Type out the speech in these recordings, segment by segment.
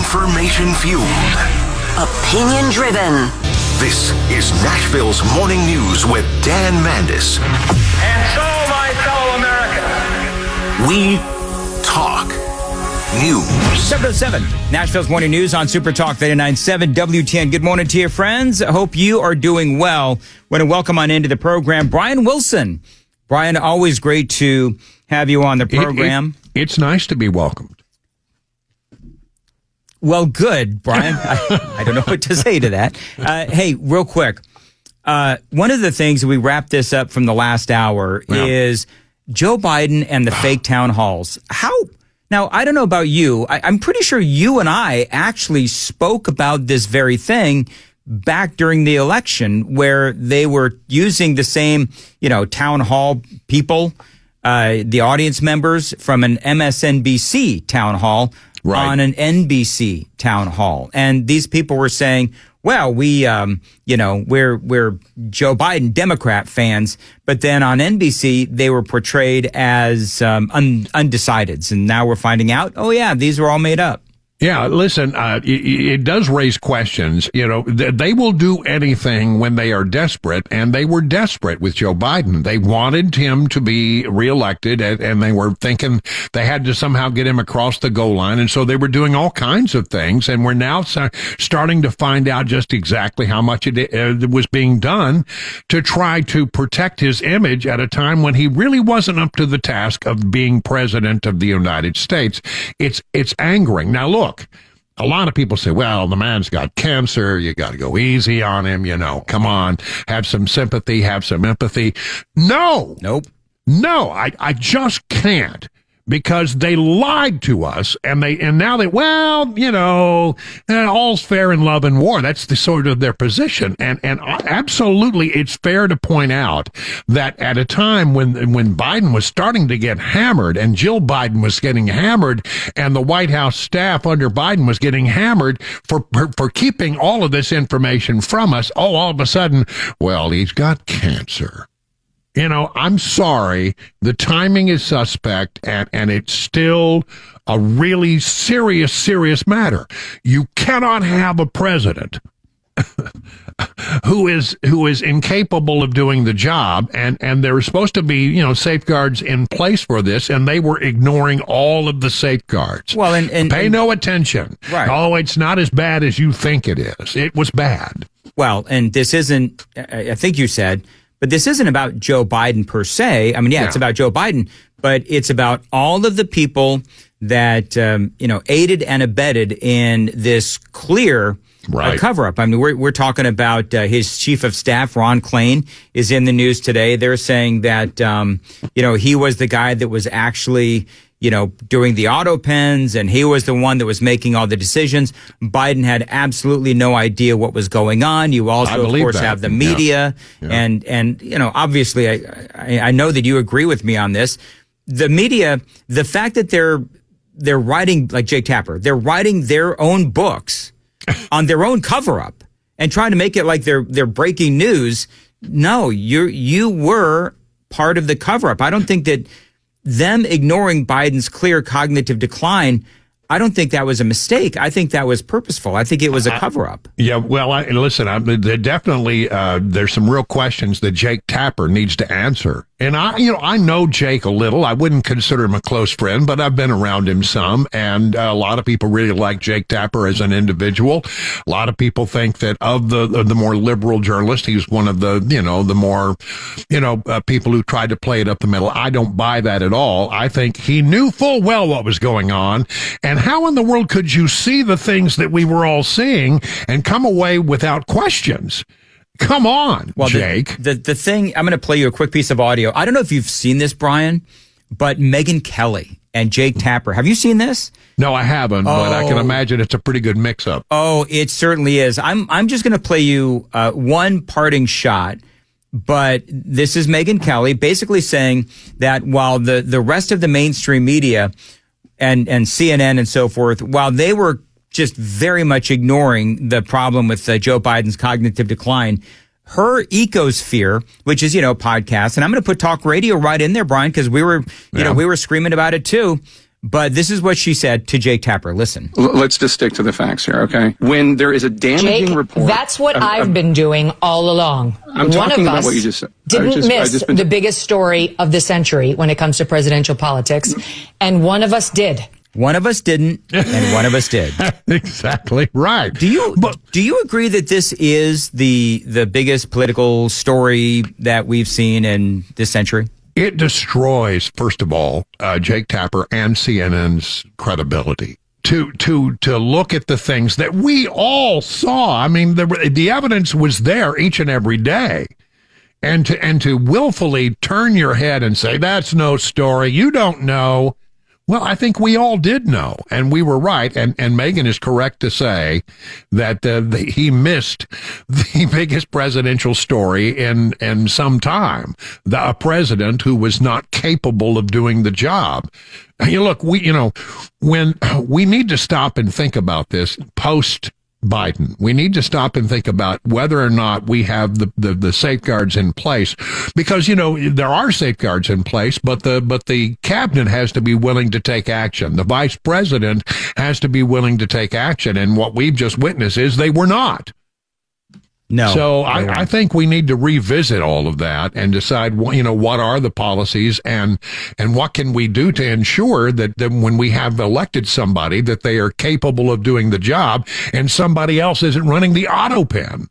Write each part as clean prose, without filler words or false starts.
Information fueled. Opinion driven. This is Nashville's Morning News with Dan Mandis. And so, my fellow Americans, We talk news. 7:07, Nashville's Morning News on Super Talk 99.7 WTN. Good morning to you, friends. I hope you are doing well. Want to welcome on into the program Brian Wilson. Brian, always great to have you on the program. It's nice to be welcomed. Well, good, Brian. I don't know what to say to that. Hey, real quick. One of the things we wrap this up from the last hour is Joe Biden and the fake town halls. Now, I don't know about you. I'm pretty sure you and I actually spoke about this very thing back during the election where they were using the same, town hall people, the audience members from an MSNBC town hall on an NBC town hall. And these people were saying, well, we're Joe Biden Democrat fans, but then on NBC they were portrayed as undecideds, and now we're finding out, oh yeah, these were all made up. Yeah, listen, it does raise questions. They will do anything when they are desperate, and they were desperate with Joe Biden. They wanted him to be reelected, and they were thinking they had to somehow get him across the goal line, and so they were doing all kinds of things, and we're now starting to find out just exactly how much it was being done to try to protect his image at a time when he really wasn't up to the task of being president of the United States. It's angering. Now, look. A lot of people say, well, the man's got cancer. You got to go easy on him. Come on, have some sympathy, have some empathy. No, I just can't, because they lied to us and now all's fair in love and war. That's the sort of their position. And absolutely, it's fair to point out that at a time when Biden was starting to get hammered and Jill Biden was getting hammered and the White House staff under Biden was getting hammered for keeping all of this information from us, all of a sudden, well, he's got cancer. I'm sorry, the timing is suspect, and it's still a really serious matter. You cannot have a president who is incapable of doing the job, and there are supposed to be, safeguards in place for this, and they were ignoring all of the safeguards. Well, and pay no attention. Right. Oh, it's not as bad as you think it is. It was bad. Well, and this isn't, I think you said, but this isn't about Joe Biden per se. I mean, it's about Joe Biden, but it's about all of the people that, aided and abetted in this clear cover-up. I mean, we're talking about his chief of staff, Ron Klain, is in the news today. They're saying that, he was the guy that was actually, doing the auto pens, and he was the one that was making all the decisions. Biden had absolutely no idea what was going on. You also, of course, have the media. Yeah. And obviously, I know that you agree with me on this. The media, the fact that they're writing, like Jake Tapper, they're writing their own books on their own cover-up and trying to make it like they're breaking news. No, you were part of the cover-up. I don't think that them ignoring Biden's clear cognitive decline, I don't think that was a mistake. I think that was purposeful. I think it was a cover-up. Yeah, well, definitely, there's some real questions that Jake Tapper needs to answer. And I know Jake a little. I wouldn't consider him a close friend, but I've been around him some. And a lot of people really like Jake Tapper as an individual. A lot of people think that of the more liberal journalists, he's one of the more, people who tried to play it up the middle. I don't buy that at all. I think he knew full well what was going on. And how in the world could you see the things that we were all seeing and come away without questions? Come on, Jake. The thing, I'm going to play you a quick piece of audio. I don't know if you've seen this, Brian, but Megyn Kelly and Jake Tapper. Have you seen this? No, I haven't, but I can imagine it's a pretty good mix-up. Oh, it certainly is. I'm just going to play you one parting shot, but this is Megyn Kelly basically saying that while the rest of the mainstream media and CNN and so forth, while they were just very much ignoring the problem with Joe Biden's cognitive decline, her ecosphere, which is, podcasts, and I'm going to put talk radio right in there, Brian, because we were, we were screaming about it too. But this is what she said to Jake Tapper. Listen. Let's just stick to the facts here, okay? When there is a damaging report... That's what I've been doing all along. I'm talking about what you just said. Didn't miss the biggest story of the century when it comes to presidential politics, and one of us did. One of us didn't, and one of us did. Exactly right. Do you agree that this is the biggest political story that we've seen in this century? It destroys, first of all, Jake Tapper and CNN's credibility. To look at the things that we all saw. I mean, the evidence was there each and every day. And to willfully turn your head and say, that's no story, you don't know. Well, I think we all did know, and we were right. And Megan is correct to say that he missed the biggest presidential story in some time. A president who was not capable of doing the job. Look, when we need to stop and think about this post Biden. We need to stop and think about whether or not we have the safeguards in place, because, there are safeguards in place, but the cabinet has to be willing to take action. The vice president has to be willing to take action. And what we've just witnessed is they were not. No. So I think we need to revisit all of that and decide, what are the policies and what can we do to ensure that when we have elected somebody that they are capable of doing the job and somebody else isn't running the auto pen.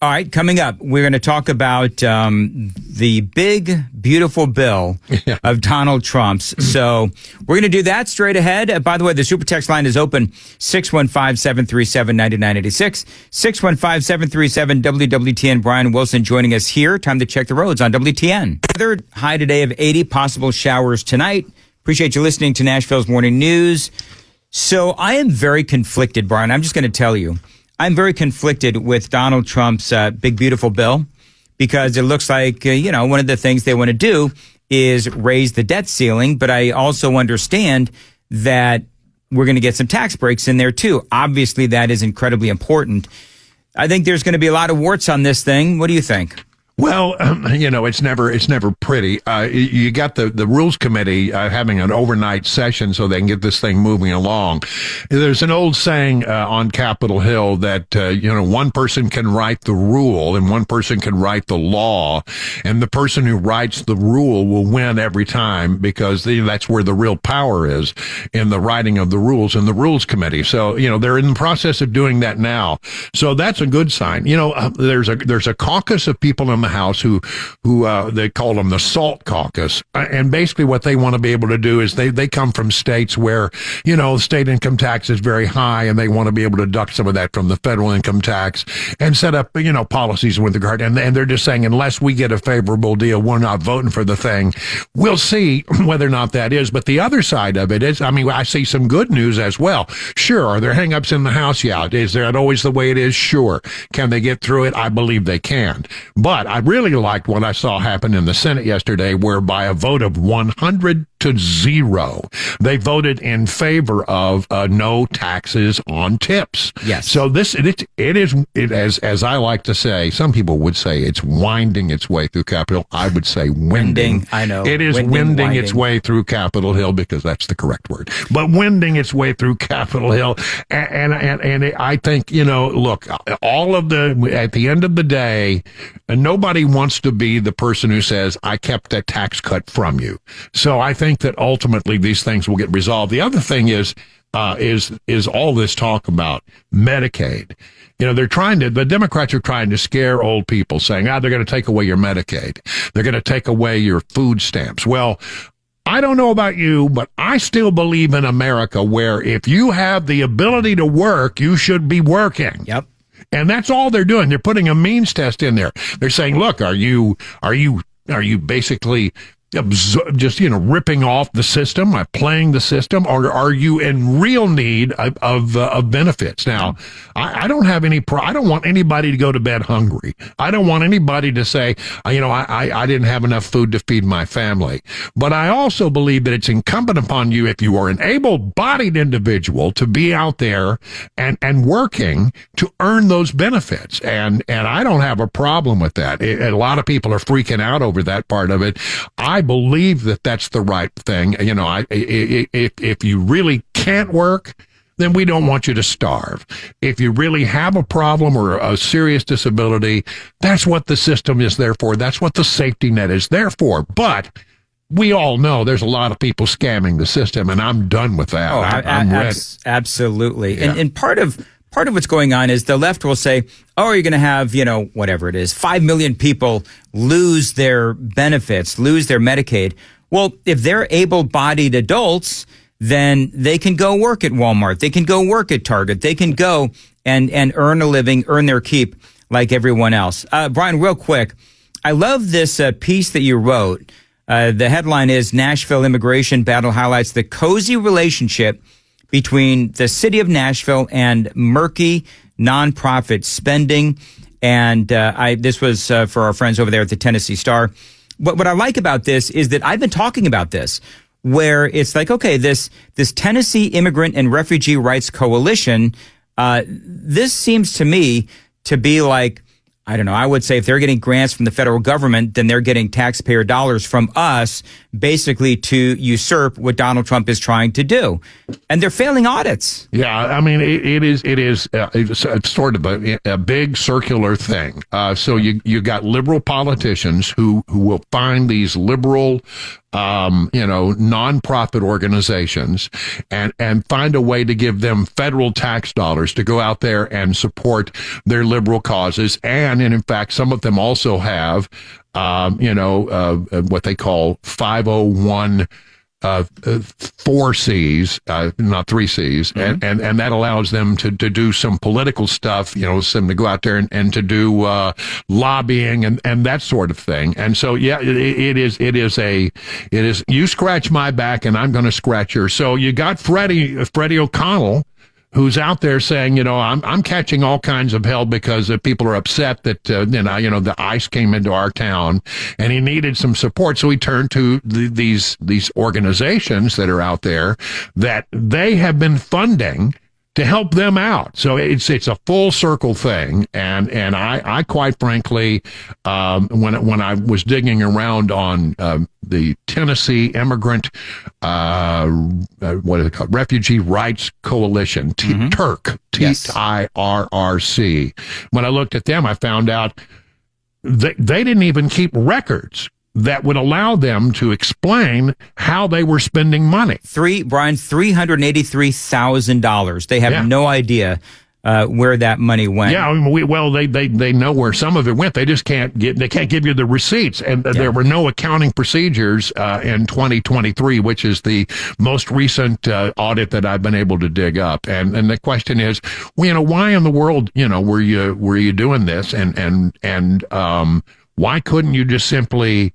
All right, coming up, we're going to talk about the big, beautiful bill of Donald Trump's. So we're going to do that straight ahead. By the way, the super text line is open, 615-737-9986, 615-737-WWTN. Brian Wilson joining us here. Time to check the roads on WTN. Weather high today of 80, possible showers tonight. Appreciate you listening to Nashville's Morning News. So I am very conflicted, Brian. I'm just going to tell you. I'm very conflicted with Donald Trump's big, beautiful bill, because it looks like, one of the things they want to do is raise the debt ceiling. But I also understand that we're going to get some tax breaks in there, too. Obviously, that is incredibly important. I think there's going to be a lot of warts on this thing. What do you think? Well, it's never pretty. You got the Rules Committee having an overnight session so they can get this thing moving along. There's an old saying on Capitol Hill that, one person can write the rule and one person can write the law, and the person who writes the rule will win every time, because that's where the real power is, in the writing of the rules in the Rules Committee. So, they're in the process of doing that now. So that's a good sign. There's a caucus of people in the House who they call them the SALT caucus, and basically what they want to be able to do is they come from states where state income tax is very high, and they want to be able to deduct some of that from the federal income tax and set up policies with regard, and they're just saying, unless we get a favorable deal, we're not voting for the thing. We'll see whether or not that is. But the other side of it is, I see some good news as well. Sure, are there hangups in the House? Yeah. Is that always the way it is? Sure. Can they get through it? I believe they can. But I really liked what I saw happen in the Senate yesterday, where by a vote of 100-0, they voted in favor of no taxes on tips. Yes. So it is, as I like to say, some people would say it's winding its way through Capitol. I would say winding. I know. It is winding its way through Capitol Hill, because that's the correct word. But winding its way through Capitol Hill. And I think, look, at the end of the day, nobody wants to be the person who says, I kept that tax cut from you. So I think that ultimately these things will get resolved. The other thing is all this talk about Medicaid. The Democrats are trying to scare old people, saying, they're going to take away your Medicaid. They're going to take away your food stamps. Well, I don't know about you, but I still believe in America, where if you have the ability to work, you should be working. Yep. And that's all they're doing. They're putting a means test in there. They're saying, look, are you basically just ripping off the system, playing the system, or are you in real need of benefits? Now, I don't have any. I don't want anybody to go to bed hungry. I don't want anybody to say, I didn't have enough food to feed my family. But I also believe that it's incumbent upon you, if you are an able-bodied individual, to be out there and working to earn those benefits. And I don't have a problem with that. A lot of people are freaking out over that part of it. I I believe that that's the right thing. You know, if you really can't work, then we don't want you to starve. If you really have a problem or a serious disability, that's what the system is there for. That's what the safety net is there for. But we all know there's a lot of people scamming the system, and I'm done with that. I'm ready. Absolutely. Yeah. And part of what's going on is the left will say, oh, you're going to have, whatever it is, 5 million people lose their benefits, lose their Medicaid. Well, if they're able-bodied adults, then they can go work at Walmart. They can go work at Target. They can go and earn a living, earn their keep like everyone else. Brian, real quick, I love this piece that you wrote. The headline is Nashville Immigration Battle Highlights the Cozy Relationship Between the City of Nashville and Murky Nonprofit Spending. And this was for our friends over there at the Tennessee Star. What I like about this is that I've been talking about this, where it's like, okay, this Tennessee Immigrant and Refugee Rights Coalition, this seems to me to be like, I don't know, I would say if they're getting grants from the federal government, then they're getting taxpayer dollars from us, basically to usurp what Donald Trump is trying to do. And they're failing audits. Yeah, I mean, it's sort of a big circular thing. So you got liberal politicians who will find these liberal nonprofit organizations and find a way to give them federal tax dollars to go out there and support their liberal causes. And in fact, some of them also have, what they call 501 4 C's, not 3 C's, mm-hmm. and that allows them to do some political stuff, some to go out there and to do lobbying and that sort of thing. And so, yeah, it is you scratch my back and I'm going to scratch yours. So you got Freddie O'Connell, who's out there saying, I'm catching all kinds of hell because people are upset that, the ICE came into our town and he needed some support. So he turned to these organizations that are out there that they have been funding to help them out. So it's a full circle thing. And I quite frankly, when I was digging around on, the Tennessee Immigrant, what is it called? Refugee Rights Coalition, TIRC, TIRRC. When I looked at them, I found out they didn't even keep records that would allow them to explain how they were spending money. $383,000. They have no idea where that money went. Yeah, I mean, they know where some of it went. They just can't give you the receipts. And there were no accounting procedures in 2023, which is the most recent audit that I've been able to dig up. And the question is, why in the world, were you doing this? And why couldn't you just simply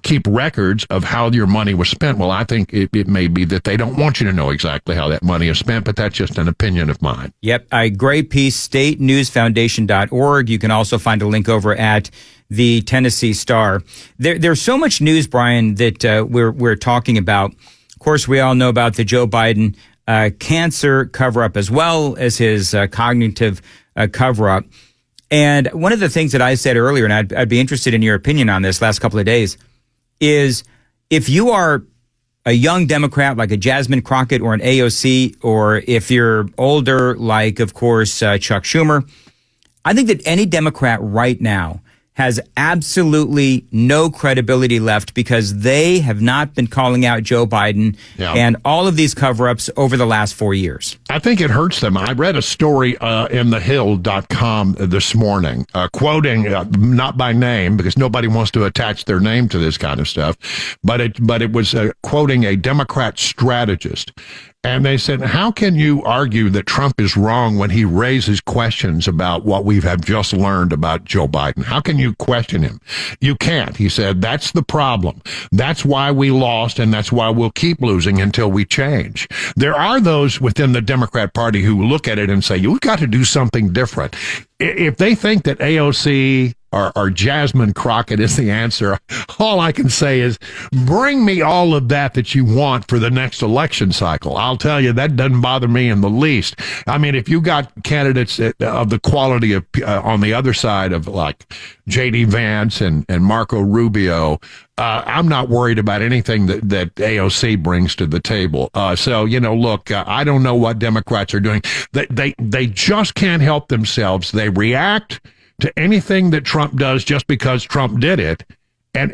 keep records of how your money was spent? Well, I think it may be that they don't want you to know exactly how that money is spent, but that's just an opinion of mine. Yep. A great piece, statenewsfoundation.org. You can also find a link over at the Tennessee Star. There's so much news, Brian, that we're talking about. Of course, we all know about the Joe Biden cancer cover-up as well as his cognitive cover-up. And one of the things that I said earlier, and I'd be interested in your opinion on this last couple of days, is if you are a young Democrat like a Jasmine Crockett or an AOC, or if you're older like, of course, Chuck Schumer, I think that any Democrat right now has absolutely no credibility left because they have not been calling out Joe Biden and all of these cover-ups over the last 4 years. I think it hurts them. I read a story in thehill.com this morning, quoting, not by name, because nobody wants to attach their name to this kind of stuff, but it was quoting a Democrat strategist. And they said, how can you argue that Trump is wrong when he raises questions about what we have just learned about Joe Biden? How can you question him? You can't. He said, that's the problem. That's why we lost, and that's why we'll keep losing until we change. There are those within the Democrat Party who look at it and say, you've got to do something different. If they think that AOC or Jasmine Crockett is the answer, all I can say is bring me all of that you want for the next election cycle. I'll tell you, that doesn't bother me in the least. I mean, if you got candidates of the quality of on the other side of like J.D. Vance and Marco Rubio, I'm not worried about anything that AOC brings to the table. So, look, I don't know what Democrats are doing. They just can't help themselves. They react to anything that Trump does just because Trump did it. And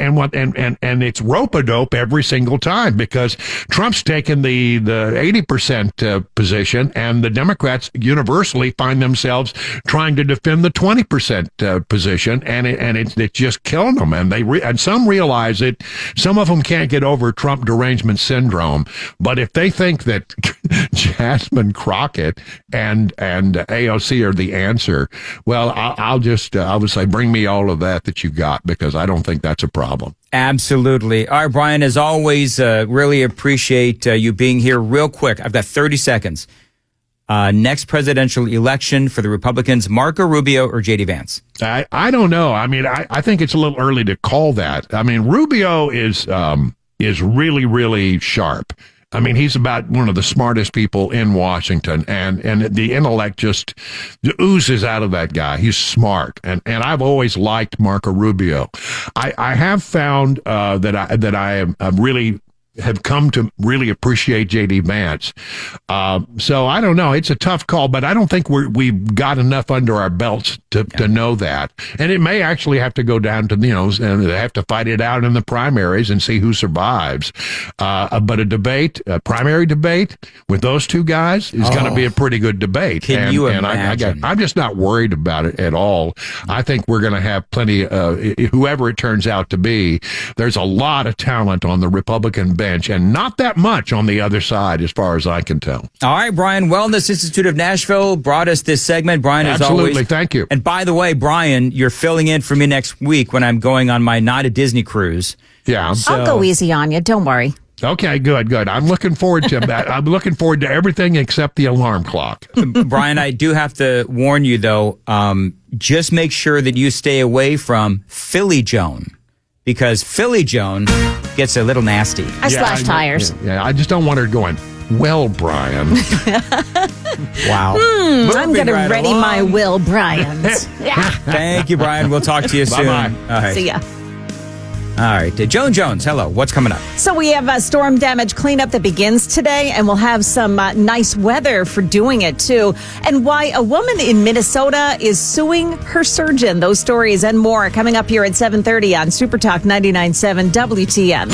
it's rope-a-dope every single time because Trump's taken the 80% position, and the Democrats universally find themselves trying to defend the 20% position, and it's just killing them. And some realize it. Some of them can't get over Trump derangement syndrome. But if they think that Jasmine Crockett and AOC are the answer, well, I would say bring me all of that you got, because I don't think that's a problem. Absolutely. All right, Brian, as always, really appreciate you being here. Real quick, I've got 30 seconds. Next presidential election for the Republicans, Marco Rubio or J.D. Vance? I don't know. I mean, I think it's a little early to call that. I mean, Rubio is really, really sharp. I mean, he's about one of the smartest people in Washington, and the intellect just oozes out of that guy. He's smart, and I've always liked Marco Rubio. I have found that I have really have come to really appreciate J.D. Vance. So I don't know. It's a tough call, but I don't think we've got enough under our belts to know that. And it may actually have to go down to, and they have to fight it out in the primaries and see who survives. But a primary debate with those two guys is going to be a pretty good debate. Can you imagine? I'm just not worried about it at all. I think we're going to have plenty, whoever it turns out to be, there's a lot of talent on the Republican bench, and not that much on the other side, as far as I can tell. All right, Brian, Wellness Institute of Nashville brought us this segment. Brian, as Absolutely, always. Thank you. And by the way, Brian, you're filling in for me next week when I'm going on my Not a Disney cruise. Yeah. I'll go easy on you. Don't worry. Okay, good. I'm looking forward to that. I'm looking forward to everything except the alarm clock. Brian, I do have to warn you, though, just make sure that you stay away from Philly Joan, because Philly Joan gets a little nasty. I slash tires. Yeah, I just don't want her going, well, Brian. Wow. I'm going to ready my Will Bryans. Yeah. Thank you, Brian. We'll talk to you soon. Bye-bye. All right. See ya. All right. Joan Jones, hello. What's coming up? So we have a storm damage cleanup that begins today, and we'll have some nice weather for doing it, too. And why a woman in Minnesota is suing her surgeon. Those stories and more coming up here at 7:30 on Super Talk 99.7 WTN.